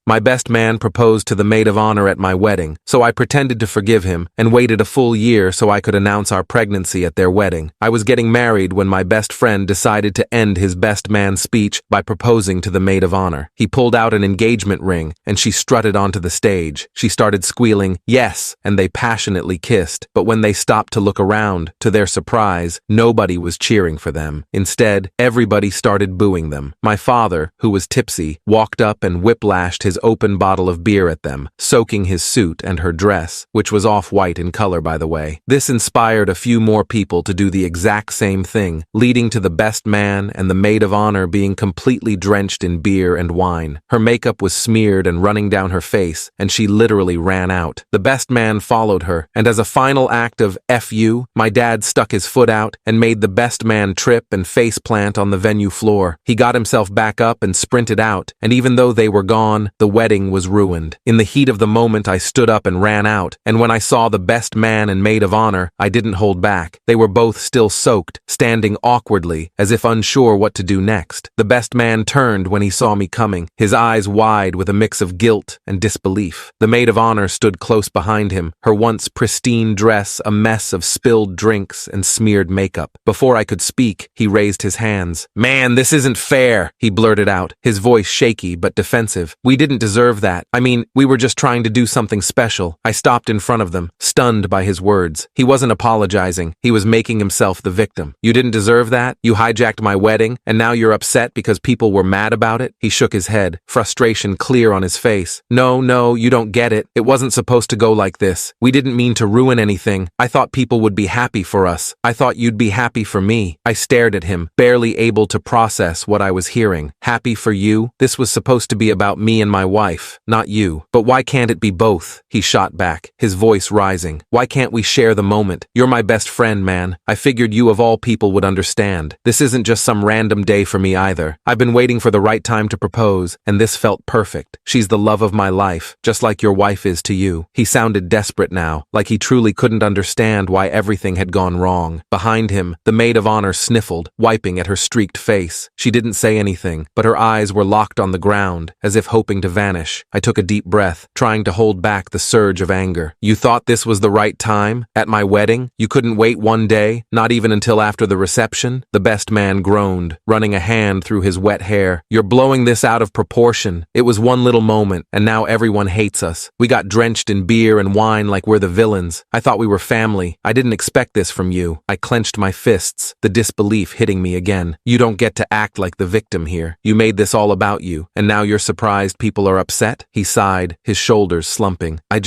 My best man proposed to the maid of honor at my wedding, so I pretended to forgive him and waited a full year so I could announce our pregnancy at their wedding. I was getting married when my best friend decided to end his best man speech by proposing to the maid of honor. He pulled out an engagement ring and she strutted onto the stage. She started squealing, "Yes," and they passionately kissed. But when they stopped to look around, to their surprise, nobody was cheering for them. Instead, everybody started booing them. My father, who was tipsy, walked up and whiplashed his open bottle of beer at them, soaking his suit and her dress, which was off-white in color, by the way. This inspired a few more people to do the exact same thing, leading to the best man and the maid of honor being completely drenched in beer and wine. Her makeup was smeared and running down her face, and she literally ran out. The best man followed her, and as a final act of F you, my dad stuck his foot out and made the best man trip and face plant on the venue floor. He got himself back up and sprinted out, and even though they were gone, the wedding was ruined. In the heat of the moment, I stood up and ran out, and when I saw the best man and maid of honor, I didn't hold back. They were both still soaked, standing awkwardly, as if unsure what to do next. The best man turned when he saw me coming, his eyes wide with a mix of guilt and disbelief. The maid of honor stood close behind him, her once pristine dress a mess of spilled drinks and smeared makeup. Before I could speak, he raised his hands. "Man, this isn't fair," he blurted out, his voice shaky but defensive. "We didn't deserve that. I mean, we were just trying to do something special." I stopped in front of them, stunned by his words. He wasn't apologizing. He was making himself the victim. "You didn't deserve that? You hijacked my wedding, and now you're upset because people were mad about it?" He shook his head, frustration clear on his face. No, you don't get it. It wasn't supposed to go like this. We didn't mean to ruin anything. I thought people would be happy for us. I thought you'd be happy for me." I stared at him, barely able to process what I was hearing. "Happy for you? This was supposed to be about me and my wife, not you. But why can't it be both?" He shot back, his voice rising. "Why can't we share the moment? You're my best friend, man. I figured you of all people would understand. This isn't just some random day for me either. I've been waiting for the right time to propose, and this felt perfect. She's the love of my life, just like your wife is to you." He sounded desperate now, like he truly couldn't understand why everything had gone wrong. Behind him, the maid of honor sniffled, wiping at her streaked face. She didn't say anything, but her eyes were locked on the ground, as if hoping to vanish. I took a deep breath, trying to hold back the surge of anger. "You thought this was the right time? At my wedding? You couldn't wait one day? Not even until after the reception?" The best man groaned, running a hand through his wet hair. "You're blowing this out of proportion. It was one little moment, and now everyone hates us. We got drenched in beer and wine like we're the villains. I thought we were family. I didn't expect this from you." I clenched my fists, the disbelief hitting me again. "You don't get to act like the victim here. You made this all about you, and now you're surprised people are upset?" He sighed, his shoulders slumping. I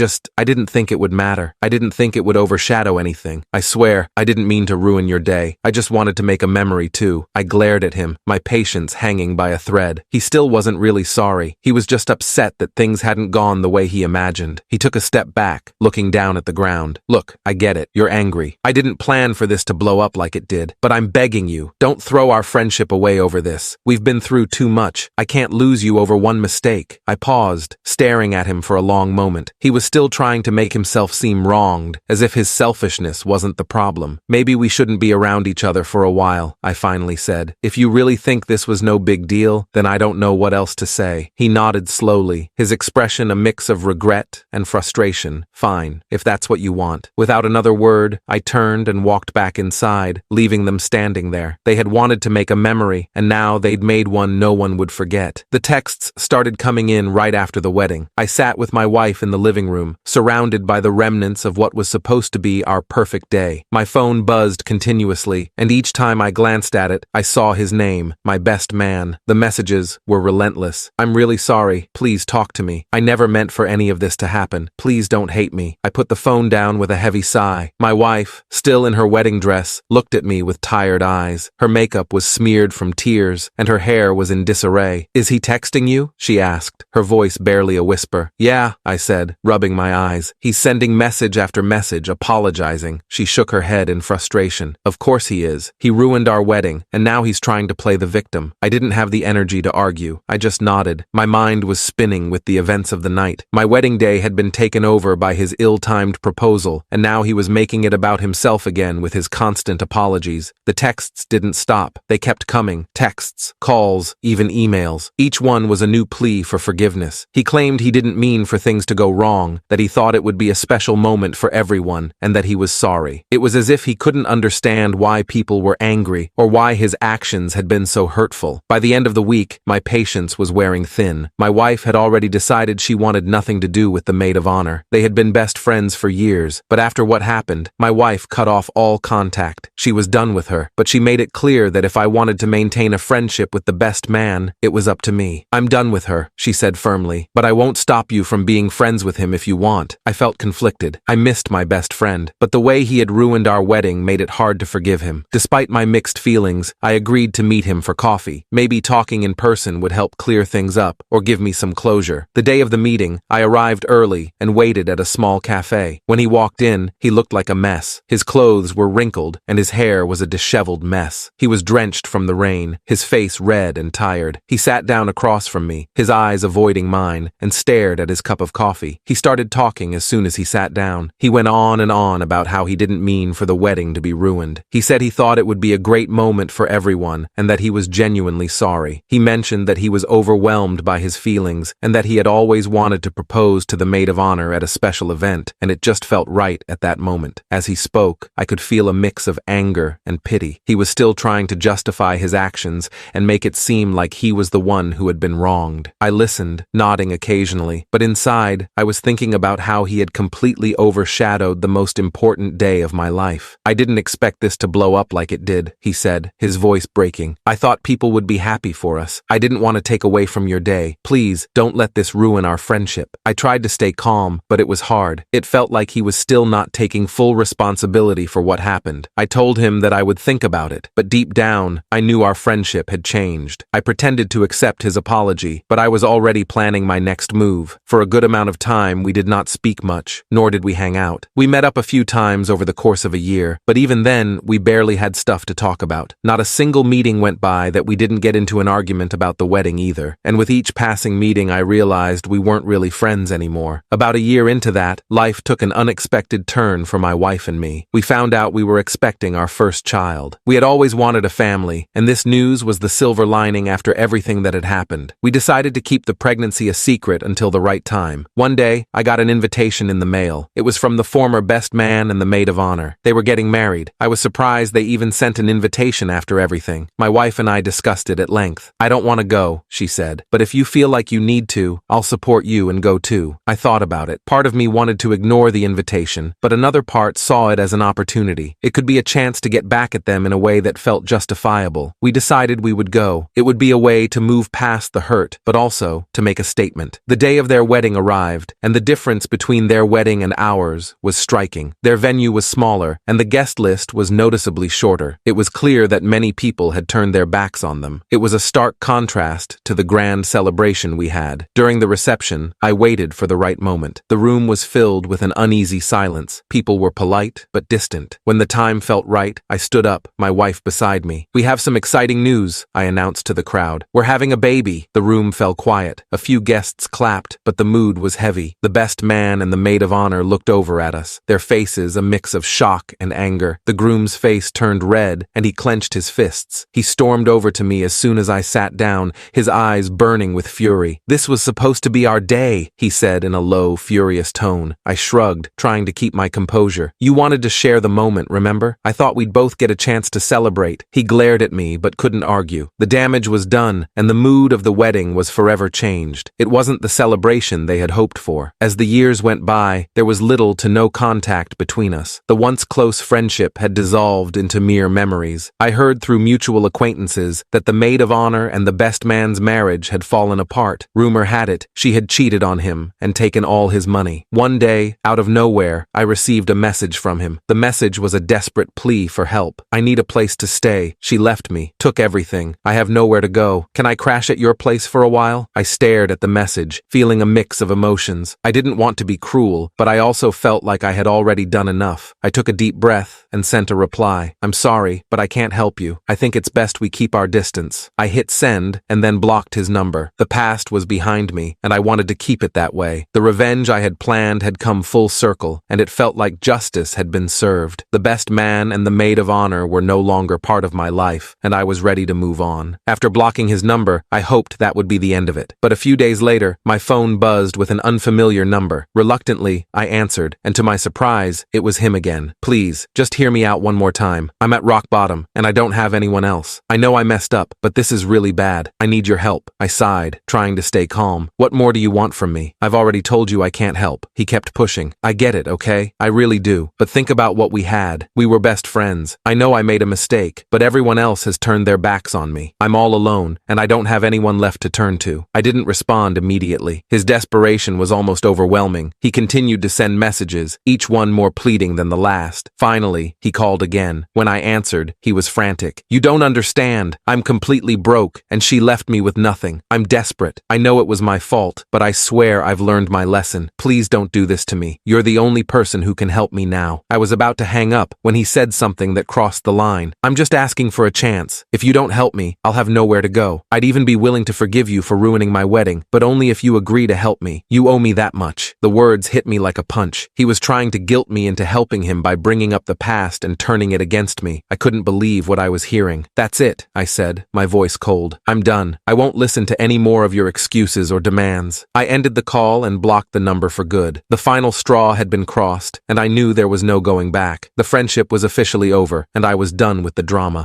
didn't think it would matter. I didn't think it would overshadow anything. I swear, I didn't mean to ruin your day. I just wanted to make a memory too." I glared at him, my patience hanging by a thread. He still wasn't really sorry. He was just upset that things hadn't gone the way he imagined. He took a step back, looking down at the ground. "Look, I get it. You're angry. I didn't plan for this to blow up like it did. But I'm begging you, don't throw our friendship away over this. We've been through too much. I can't lose you over one mistake." I paused, staring at him for a long moment. He was still trying to make himself seem wronged, as if his selfishness wasn't the problem. "Maybe we shouldn't be around each other for a while," I finally said. "If you really think this was no big deal, then I don't know what else to say." He nodded slowly, his expression a mix of regret and frustration. "Fine, if that's what you want." Without another word, I turned and walked back inside, leaving them standing there. They had wanted to make a memory, and now they'd made one no one would forget. The texts started coming in right after the wedding. I sat with my wife in the living room, surrounded by the remnants of what was supposed to be our perfect day. My phone buzzed continuously, and each time I glanced at it, I saw his name, my best man. The messages were relentless. "I'm really sorry. Please talk to me. I never meant for any of this to happen. Please don't hate me." I put the phone down with a heavy sigh. My wife, still in her wedding dress, looked at me with tired eyes. Her makeup was smeared from tears, and her hair was in disarray. "Is he texting you?" she asked, her voice barely a whisper. "Yeah," I said, rubbing my eyes. "He's sending message after message, apologizing." She shook her head in frustration. "Of course he is. He ruined our wedding, and now he's trying to play the victim." I didn't have the energy to argue. I just nodded. My mind was spinning with the events of the night. My wedding day had been taken over by his ill-timed proposal, and now he was making it about himself again with his constant apologies. The texts didn't stop. They kept coming. Texts, calls, even emails. Each one was a new plea for forgiveness. forgiveness. He claimed he didn't mean for things to go wrong, that he thought it would be a special moment for everyone, and that he was sorry. It was as if he couldn't understand why people were angry or why his actions had been so hurtful. By the end of the week, my patience was wearing thin. My wife had already decided she wanted nothing to do with the maid of honor. They had been best friends for years, but after what happened, my wife cut off all contact. She was done with her, but she made it clear that if I wanted to maintain a friendship with the best man, it was up to me. "I'm done with her," she said firmly, "but I won't stop you from being friends with him if you want." I felt conflicted. I missed my best friend, but the way he had ruined our wedding made it hard to forgive him. Despite my mixed feelings, I agreed to meet him for coffee. Maybe talking in person would help clear things up or give me some closure. The day of the meeting, I arrived early and waited at a small cafe. When he walked in, he looked like a mess. His clothes were wrinkled and his hair was a disheveled mess. He was drenched from the rain, his face red and tired. He sat down across from me, his eyes avoiding mine, and stared at his cup of coffee. He started talking as soon as he sat down. He went on and on about how he didn't mean for the wedding to be ruined. He said he thought it would be a great moment for everyone and that he was genuinely sorry. He mentioned that he was overwhelmed by his feelings and that he had always wanted to propose to the maid of honor at a special event, and it just felt right at that moment. As he spoke, I could feel a mix of anger and pity. He was still trying to justify his actions and make it seem like he was the one who had been wronged. I listened, nodding occasionally, but inside, I was thinking about how he had completely overshadowed the most important day of my life. "I didn't expect this to blow up like it did," he said, his voice breaking. "I thought people would be happy for us. I didn't want to take away from your day. Please, don't let this ruin our friendship." I tried to stay calm, but it was hard. It felt like he was still not taking full responsibility for what happened. I told him that I would think about it, but deep down, I knew our friendship had changed. I pretended to accept his apology, but I was already planning my next move. For a good amount of time, we did not speak much, nor did we hang out. We met up a few times over the course of a year, but even then, we barely had stuff to talk about. Not a single meeting went by that we didn't get into an argument about the wedding either, and with each passing meeting I realized we weren't really friends anymore. About a year into that, life took an unexpected turn for my wife and me. We found out we were expecting our first child. We had always wanted a family, and this news was the silver lining after everything that had happened. We decided to keep the pregnancy a secret until the right time. One day, I got an invitation in the mail. It was from the former best man and the maid of honor. They were getting married. I was surprised they even sent an invitation after everything. My wife and I discussed it at length. "I don't want to go," she said, "but if you feel like you need to, I'll support you and go too." I thought about it. Part of me wanted to ignore the invitation, but another part saw it as an opportunity. It could be a chance to get back at them in a way that felt justifiable. We decided we would go. It would be a way to move past the hurt, but also to make a statement. The day of their wedding arrived, and the difference between their wedding and ours was striking. Their venue was smaller, and the guest list was noticeably shorter. It was clear that many people had turned their backs on them. It was a stark contrast to the grand celebration we had. During the reception, I waited for the right moment. The room was filled with an uneasy silence. People were polite, but distant. When the time felt right, I stood up, my wife beside me. "We have some exciting news," I announced to the crowd. "We're having a baby." The room fell quiet. A few guests clapped, but the mood was heavy. The best man and the maid of honor looked over at us, their faces a mix of shock and anger. The groom's face turned red, and he clenched his fists. He stormed over to me as soon as I sat down, his eyes burning with fury. "This was supposed to be our day," he said in a low, furious tone. I shrugged, trying to keep my composure. "You wanted to share the moment, remember? I thought we'd both get a chance to celebrate." He glared at me, but couldn't argue. The damage was done, and the mood of the wedding was forever changed. It wasn't the celebration they had hoped for. As the years went by, there was little to no contact between us. The once close friendship had dissolved into mere memories. I heard through mutual acquaintances that the maid of honor and the best man's marriage had fallen apart. Rumor had it she had cheated on him and taken all his money. One day, out of nowhere, I received a message from him. The message was a desperate plea for help. "I need a place to stay. She left me, took everything. I have nowhere to go. Can I crash at your place for a while?" I stared at the message, feeling a mix of emotions. I didn't want to be cruel, but I also felt like I had already done enough. I took a deep breath and sent a reply. "I'm sorry, but I can't help you. I think it's best we keep our distance." I hit send and then blocked his number. The past was behind me, and I wanted to keep it that way. The revenge I had planned had come full circle, and it felt like justice had been served. The best man and the maid of honor were no longer part of my life, and I was ready to move on. After blocking his number, I hoped that would be the end of it. But a a few days later, my phone buzzed with an unfamiliar number. Reluctantly, I answered, and to my surprise, it was him again. Please, just hear me out one more time. I'm at rock bottom, and I don't have anyone else. I know I messed up, but this is really bad. I need your help. I sighed, trying to stay calm. What more do you want from me? I've already told you I can't help. He kept pushing. I get it, okay? I really do. But think about what we had. We were best friends. I know I made a mistake, but everyone else has turned their backs on me. I'm all alone, and I don't have anyone left to turn to. I didn't respond immediately. His desperation was almost overwhelming. He continued to send messages, each one more pleading than the last. Finally, he called again. When I answered, he was frantic. You don't understand. I'm completely broke, and she left me with nothing. I'm desperate. I know it was my fault, but I swear I've learned my lesson. Please don't do this to me. You're the only person who can help me now. I was about to hang up when he said something that crossed the line. I'm just asking for a chance. If you don't help me, I'll have nowhere to go. I'd even be willing to forgive you for ruining my wedding, but only if you agree to help me. You owe me that much. The words hit me like a punch. He was trying to guilt me into helping him by bringing up the past and turning it against me. I couldn't believe what I was hearing. That's it, I said, my voice cold. I'm done. I won't listen to any more of your excuses or demands. I ended the call and blocked the number for good. The final straw had been crossed, and I knew there was no going back. The friendship was officially over, and I was done with the drama.